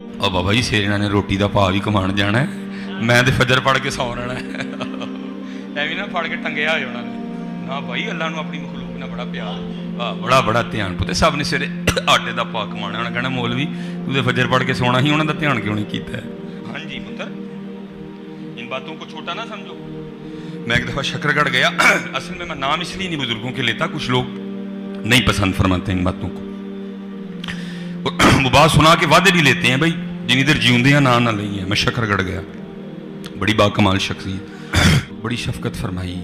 اور بابا جی سیرنا نے روٹی کا بھا بھی کمان جانا ہے، میں تو فجر پڑھ کے سو رہنا ہے ایویں نہ پڑھ کے ٹنگیا ہو جانا نہ بھائی، اللہ نو اپنی مخلوق نہ بڑا پیار، بڑا بڑا دھیان پتے سب نے سویرے آٹے کا پا کمانا، انہیں کہنا مولوی تو فجر پڑھ کے سونا ہی، انہوں کا دھیان کیوں نہیں کیتا ہے؟ ہاں جی پتر، ان باتوں کو چھوٹا نہ سمجھو۔ میں ایک دفعہ شکر گڑھ گیا، اصل میں نام اس لیے نہیں بزرگوں کے لیتا، کچھ لوگ نہیں پسند فرماتے ان باتوں کو، وہ بات سنا کے وعدے بھی لیتے ہیں بھائی جن ادھر جیوندے ہیں نہ لئی ہیں۔ میں شکر گڑھ گیا، بڑی با کمال شخصیت، بڑی شفقت فرمائی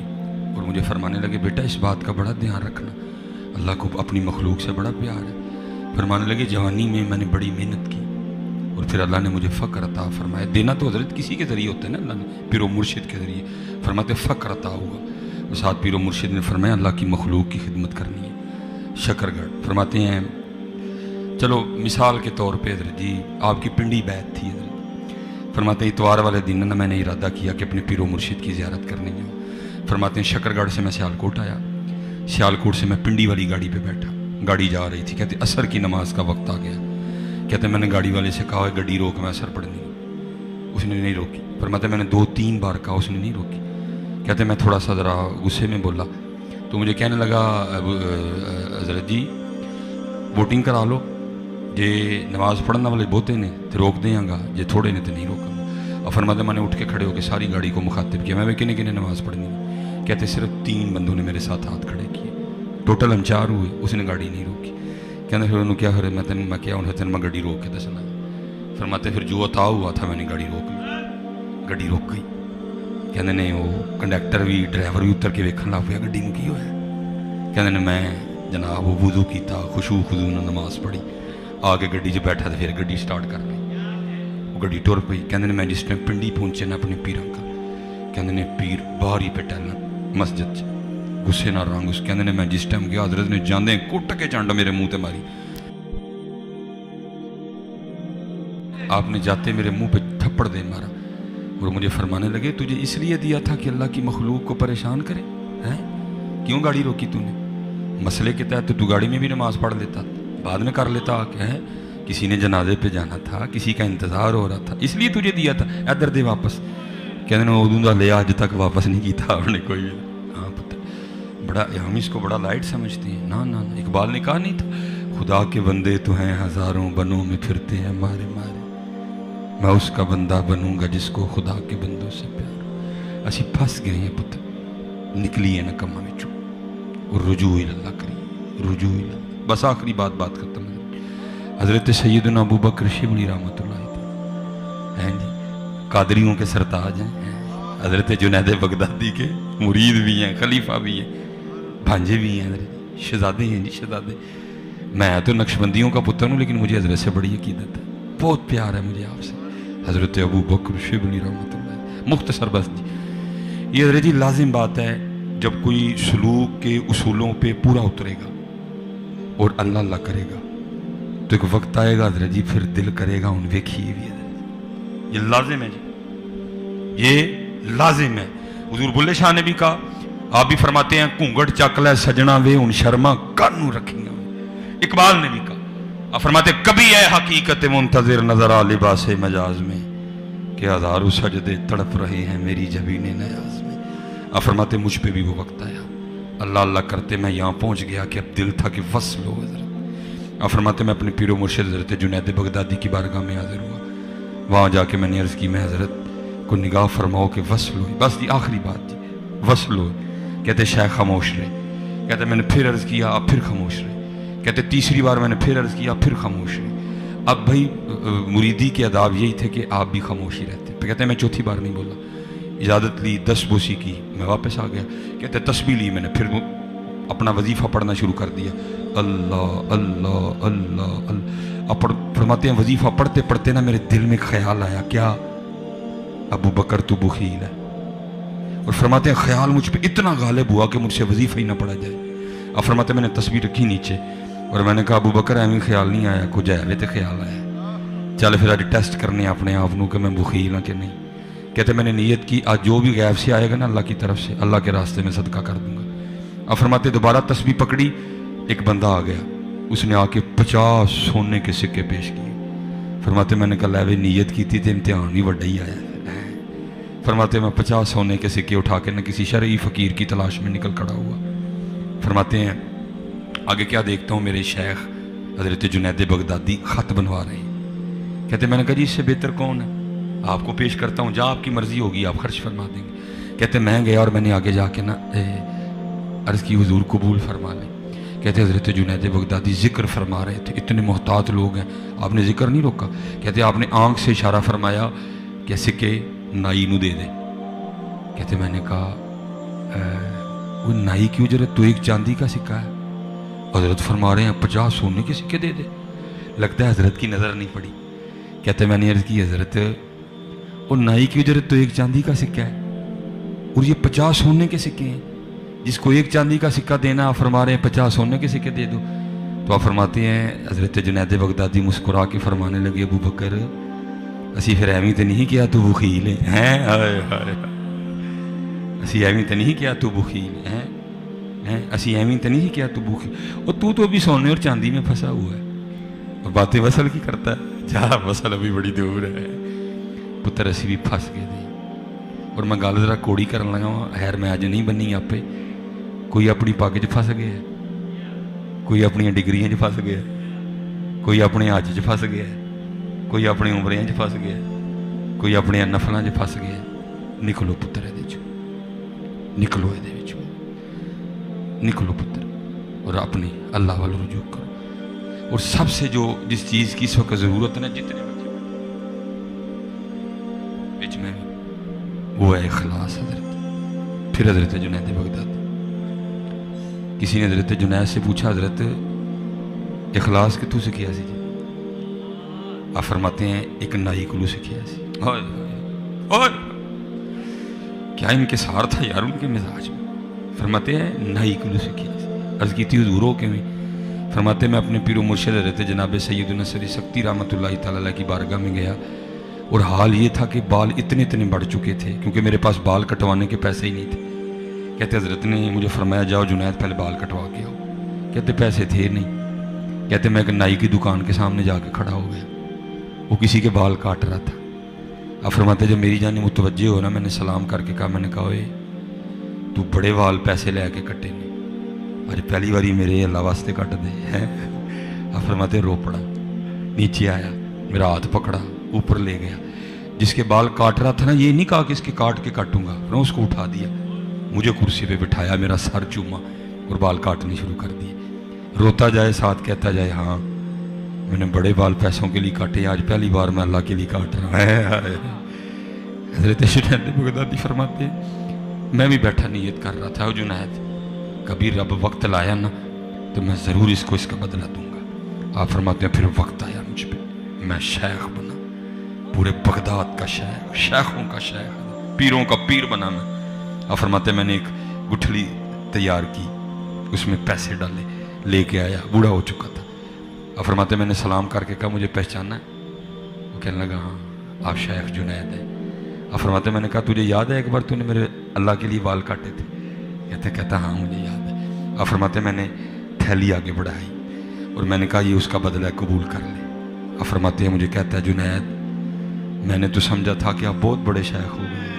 اور مجھے فرمانے لگے بیٹا اس بات کا بڑا دھیان رکھنا، اللہ کو اپنی مخلوق سے بڑا پیار ہے۔ فرمانے لگے جوانی میں نے بڑی محنت کی اور پھر اللہ نے مجھے فقر عطا فرمایا، دینا تو حضرت کسی کے ذریعے ہوتا ہے نا، اللہ نے پیر و مرشد کے ذریعے، فرماتے فقر عطا ہوا، اور ساتھ پیر و مرشد نے فرمایا اللہ کی مخلوق کی خدمت کرنی ہے۔ شکر گڑھ فرماتے ہیں چلو مثال کے طور پہ حضرت جی آپ کی پنڈی بیعت تھی حضرت، فرماتے ہیں اتوار والے دن میں نے ارادہ کیا کہ اپنے پیر و مرشد کی زیارت کرنے جاؤں۔ فرماتے ہیں شکر گڑھ سے میں سیالکوٹ آیا، سیالکوٹ سے میں پنڈی والی گاڑی پہ بیٹھا، گاڑی جا رہی تھی، کہتے عصر کی نماز کا وقت آ گیا، کہتے میں نے گاڑی والے سے کہا گاڑی روک میں عصر پڑھنی، اس نے نہیں روکی۔ فرماتے میں نے 2-3 بار کہا، اس نے نہیں روکی، کہتے میں تھوڑا سا ذرا غصے میں بولا تو مجھے کہنے لگا حضرت جی ووٹنگ کرا لو، جے نماز پڑھنے والے بہتے نے تو روک دیں گا، جے تھوڑے نے تو نہیں روکوں گا۔ اور فرماتے میں نے اٹھ کے کھڑے ہو کے ساری گاڑی کو مخاطب کیا، میں کنے نماز پڑھنی ہے، کہتے صرف 3 بندوں نے میرے ساتھ ہاتھ کھڑے کیے، ٹوٹل ہم 4 ہوئے، اس نے گاڑی نہیں روکی۔ کہتے پھر انہوں کیا کرے، میں کیا انہیں میں گاڑی روک کے دسنا۔ فرماتے پھر جو عطا ہوا تھا میں نے گاڑی روک لی، گاڑی روک گئی۔ کہتے نے وہ کنڈکٹر بھی ڈرائیور بھی اتر کے ویکھن لگ پیا گاڑی میں کی ہوا، کہتے نے میں جناب وہ وضو کیتا، خشوع خضوع نال نماز پڑھی، آ کے گڈی 'چ بیٹھا تو پھر گڈی سٹارٹ کر لی، وہ گڈی ٹر پئی۔ کہتے میں جس ٹائم پنڈی پہنچے نا اپنے پیراں کا، کہتے نے پیر باہر ہی پہ ٹہلنا مسجد 'چ غصے نہ رنگ، اس کہتے میں جس ٹائم گیا حضرت نے جاندے کٹ کے چانڈ میرے منہ تے ماری، آپ نے جاتے میرے منہ پہ تھپڑ دے مارا اور مجھے فرمانے لگے تجھے اس لیے دیا تھا کہ اللہ کی مخلوق کو پریشان کرے ہیں، کیوں گاڑی روکی تو نے؟ مسئلے کے تحت تو گاڑی میں بھی نماز پڑھ لیتا، بعد میں کر لیتا، کہ کسی نے جنازے پہ جانا تھا، کسی کا انتظار ہو رہا تھا، اس لیے تجھے دیا تھا، ادھر دے واپس۔ کہتے ہیں ادوں دا لیا آج تک واپس نہیں کیتا آپ نے کوئی۔ ہاں پتہ بڑا ہم اس کو بڑا لائٹ سمجھتے ہیں، نہ اقبال نے کہا نہیں تھا خدا کے بندے تو ہیں ہزاروں بنوں میں پھرتے ہیں مارے مارے، میں اس کا بندہ بنوں گا جس کو خدا کے بندوں سے پیار ہو۔ اسی پھنس گئے ہیں پتہ، نکلی ہے نا کماں وچوں، اور رجوع اللہ کری، رجوع اللہ۔ بس آخری بات ختم ہے، حضرت سیدنا ابو بکر شبلی رحمۃ اللہ ہیں جی، قادریوں کے سرتاج ہیں، حضرت جنید بغدادی کے مرید بھی ہیں، خلیفہ بھی ہیں، بھانجے بھی ہیں، حضرت شہزادے ہیں جی شہزادے۔ میں تو نقشبندیوں کا پتر ہوں لیکن مجھے حضرت سے بڑی عقیدت ہے، بہت پیار ہے مجھے آپ سے، حضرت ابو بکر شبلی رحمۃ اللہ۔ مختصر بس جی یہ حضرت جی لازم بات ہے، جب کوئی سلوک کے اصولوں پہ پورا اترے گا اور اللہ اللہ کرے گا تو ایک وقت آئے گا حضرت جی پھر دل کرے گا ان ویکھیے بھی، حضرت یہ لازم ہے جی، یہ لازم ہے۔ حضور بلے شاہ نے بھی کہا، آپ بھی فرماتے ہیں گھونگھٹ چک لے سجنا وے ان شرما کانوں رکھیاں، اقبال نے بھی کہا، آپ فرماتے کبھی اے حقیقت منتظر نظر آ لباس مجاز میں کہ ہزاروں سجدے تڑپ رہے ہیں میری جبین نیاز میں۔ آپ فرماتے مجھ پہ بھی وہ وقت آیا، اللہ اللہ کرتے میں یہاں پہنچ گیا کہ اب دل تھا کہ وصل ہو حضرت۔ آپ فرماتے میں اپنے پیر و مرشد حضرت جنید بغدادی کی بارگاہ میں حاضر ہوا، وہاں جا کے میں نے عرض کی میں حضرت کو نگاہ فرماؤ کہ وصل ہوئی، بس جی آخری بات جی وصل ہوئی۔ کہتے شیخ خاموش رہے، کہتے میں نے پھر عرض کیا آپ پھر خاموش رہے، کہتے تیسری بار میں نے پھر عرض کیا پھر خاموش رہے۔ اب بھائی مریدی کے آداب یہی تھے کہ آپ بھی خاموش ہی رہتے، پھر کہتے میں چوتھی بار نہیں بولا، اجازت لی 10 بوسی کی، میں واپس آ گیا، کہتے تسبیح لی میں نے، پھر اپنا وظیفہ پڑھنا شروع کر دیا، اللہ اللہ اللہ اللہ۔ فرماتے ہیں وظیفہ پڑھتے پڑھتے نا میرے دل میں خیال آیا، کیا ابو بکر تو بخیل ہے، اور فرماتے ہیں خیال مجھ پہ اتنا غالب ہوا کہ مجھ سے وظیفہ ہی نہ پڑھا جائے۔ اب فرماتے ہیں میں نے تسبیح رکھی نیچے اور میں نے کہا ابو بکر ایویں خیال نہیں آیا، کچھ ہے تو خیال آیا، چل پھر آج ٹیسٹ کرنے اپنے آپ کہ میں بخیل ہوں کہ نہیں۔ کہتے میں نے نیت کی آج جو بھی غیب سے آئے گا نا اللہ کی طرف سے، اللہ کے راستے میں صدقہ کر دوں گا۔ اب فرماتے دوبارہ تسبیح پکڑی، ایک بندہ آ گیا، اس نے آ کے 50 سونے کے سکے پیش کیے، فرماتے میں نے کہا لے نیت کی تھی تو امتحان بھی بڑا ہی آیا ہے۔ فرماتے میں 50 سونے کے سکے اٹھا کے نہ کسی شرعی فقیر کی تلاش میں نکل کھڑا ہوا۔ فرماتے ہیں آگے کیا دیکھتا ہوں، میرے شیخ حضرت جنید بغدادی خط بنوا رہے ہیں۔ کہتے میں نے کہا جی اس سے بہتر کون ہے، آپ کو پیش کرتا ہوں، جہاں آپ کی مرضی ہوگی آپ خرچ فرما دیں گے۔ کہتے میں گیا اور میں نے آگے جا کے نا عرض کی حضور قبول فرما لیں۔ کہتے حضرت جنید بغدادی ذکر فرما رہے تھے، اتنے محتاط لوگ ہیں، آپ نے ذکر نہیں روکا۔ کہتے آپ نے آنکھ سے اشارہ فرمایا کہ سکے نائی نو دے دے۔ کہتے میں نے کہا وہ نائی کی اجرت تو ایک چاندی کا سکہ ہے، حضرت فرما رہے ہیں 50 سونے کے سکے دے دے۔ لگتا ہے حضرت کی نظر نہیں پڑی۔ کہتے میں نے عرض کی حضرت وہ نائی کی اجرت تو ایک چاندی کا سکہ ہے اور یہ 50 سونے کے سکے ہیں، جس کو ایک چاندی کا سکہ دینا آپ فرما رہے ہیں 50 سونے کے سکے دے دو۔ تو آپ فرماتے ہیں حضرت جنید بغدادی مسکرا کے فرمانے لگے ابو بکر اسی پھر ایویں تو نہیں کیا تو بخیل ہیں، اسی ایویں تو نہیں کیا تو بخیل ہیں، اسی ایویں تو نہیں کیا تو بخیل، اور تو ابھی سونے اور چاندی میں پھنسا ہوا ہے اور باتیں وصل کی کرتا ہے، جا وصل ابھی بڑی دور ہے۔ پتر اسی بھی پھنس گئے تھے اور میں گل ذرا کوڑی کرن لگا ہوں، خیر میں اج نہیں بننی آپ کوئی اپنی پگ چ پھس گیا، کوئی اپنی ڈگریاں چ پھس گیا، کوئی اپنے حج چ پھس گیا، کوئی اپنی عمریاں چ پھس گیا، کوئی اپنے نفلاں چ پھس گیا۔ نکلو پتر یہ نکلو، یہ نکلو پتر اور اپنی اللہ وال رجوع کرو۔ اور سب سے جو جس چیز کی اس وقت ضرورت ہے جتنے بچے میں وہ ہے اخلاص۔ حضرت پھر حضرت جنید بغدادی، کسی نے حضرت جنید سے پوچھا حضرت اخلاص کتوں سکھیا سی جی؟ آپ فرماتے ہیں ایک نائی کلو سکھیا سی۔ اور کیا ان کے سار تھا یار ان کے مزاج میں؟ فرماتے ہیں نائی کلو سکھیا سی۔ عرض کی تھی حضور ہو کے میں؟ فرماتے میں اپنے پیر و مرشد حضرت جناب سیدنا سری سکتی رحمۃ اللہ تعالیٰ کی بارگاہ میں گیا اور حال یہ تھا کہ بال اتنے بڑھ چکے تھے کیونکہ میرے پاس بال کٹوانے کے پیسے ہی نہیں تھے۔ کہتے حضرت نے مجھے فرمایا جاؤ جنید پہلے بال کٹوا کے آؤ۔ کہتے پیسے تھے نہیں۔ کہتے میں ایک نائی کی دکان کے سامنے جا کے کھڑا ہو گیا، وہ کسی کے بال کاٹ رہا تھا۔ اب فرماتے جب میری جانب متوجہ ہو نا میں نے سلام کر کے کہا، میں نے کہا اوے تو بڑے وال پیسے لے کے کٹے نے، آج پہلی باری میرے اللہ واسطے کٹ دے ہیں۔ اب فرماتے رو پڑا، نیچے آیا، میرا ہاتھ پکڑا، اوپر لے گیا۔ جس کے بال کاٹ رہا تھا نا یہ نہیں کہا کہ اس کے کاٹ کے کاٹوں گا، میں اس کو اٹھا دیا، مجھے کرسی پہ بٹھایا، میرا سر چوما اور بال کاٹنے شروع کر دیے۔ روتا جائے ساتھ کہتا جائے ہاں میں نے بڑے بال پیسوں کے لیے کاٹے، آج پہلی بار میں اللہ کے لیے کاٹ رہا ہوں۔ حضرت جنید بغدادی فرماتے میں بھی بیٹھا نیت کر رہا تھا جنید کبھی رب وقت لایا نا تو میں ضرور اس کو اس کا بدلہ دوں گا۔ آپ فرماتے ہیں پھر وقت آیا مجھ پہ، میں شیخ بنا، پورے بغداد کا شیخ، شیخوں کا شیخ، پیروں کا پیر بنا میں۔ آپ فرماتے ہیں میں نے ایک گٹھلی تیار کی، اس میں پیسے ڈالے، لے کے آیا، بوڑھا ہو چکا تھا۔ آپ فرماتے ہیں میں نے سلام کر کے کہا مجھے پہچانا ہے؟ وہ کہنے لگا ہاں آپ شیخ جنید ہیں۔ آپ فرماتے ہیں میں نے کہا تجھے یاد ہے ایک بار تو نے میرے اللہ کے لیے بال کاٹے تھے؟ کہتا ہاں مجھے یاد ہے۔ آپ فرماتے ہیں میں نے تھیلی آگے بڑھائی اور میں نے کہا یہ اس کا بدلہ قبول کر لے۔ آپ فرماتے ہیں مجھے کہتا ہے جنید میں نے تو سمجھا تھا کہ آپ بہت بڑے شیخ ہو گئے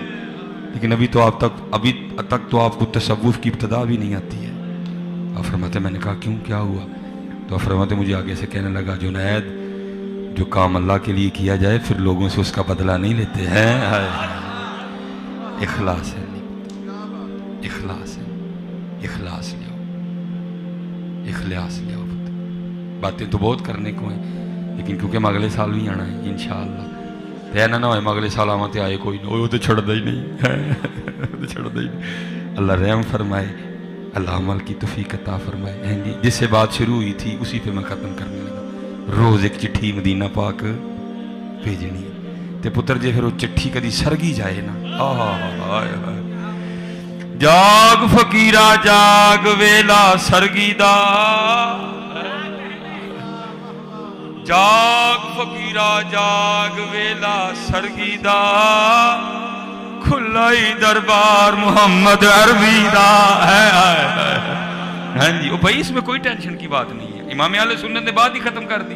لیکن ابھی تک تو آپ کو تصوف کی ابتدا بھی نہیں آتی ہے۔ آپ فرماتے ہیں میں نے کہا کیوں کیا ہوا؟ تو آپ فرماتے ہیں مجھے آگے سے کہنے لگا جنید جو کام اللہ کے لیے کیا جائے پھر لوگوں سے اس کا بدلہ نہیں لیتے ہیں۔ اخلاص ہے، اخلاص ہے، اخلاص لے آؤ، اخلاص لے آؤ۔ باتیں تو بہت کرنے کو ہیں لیکن کیونکہ میں اگلے سال بھی آنا ہے انشاءاللہ، ایسا نہ ہوئے میں اگلے سال آواں تے آئے کوئی نہ، وہ تو چھڑدا ہی نہیں، چھڑدا ہی نہیں۔ اللہ رحم فرمائے، اللہ عمل کی توفیق عطا فرمائے۔ جی جس سے بات شروع ہوئی تھی اسی پہ میں ختم کرنے لگا۔ روز ایک چٹھی مدینہ پاک بھیجنی ہے تے پتر جے پھر وہ چٹھی کدی سرگی جائے نا، جاگ فقیرا جاگ ویلا سرگی دا، جاگ فقیرا جاگ ویلا سرگی دا، کھلائی دربار محمد عربی دا ہے۔ ہاں جی وہ بھائی اس میں کوئی ٹینشن کی بات نہیں ہے، امام اہل سنت نے بات ہی ختم کر دی۔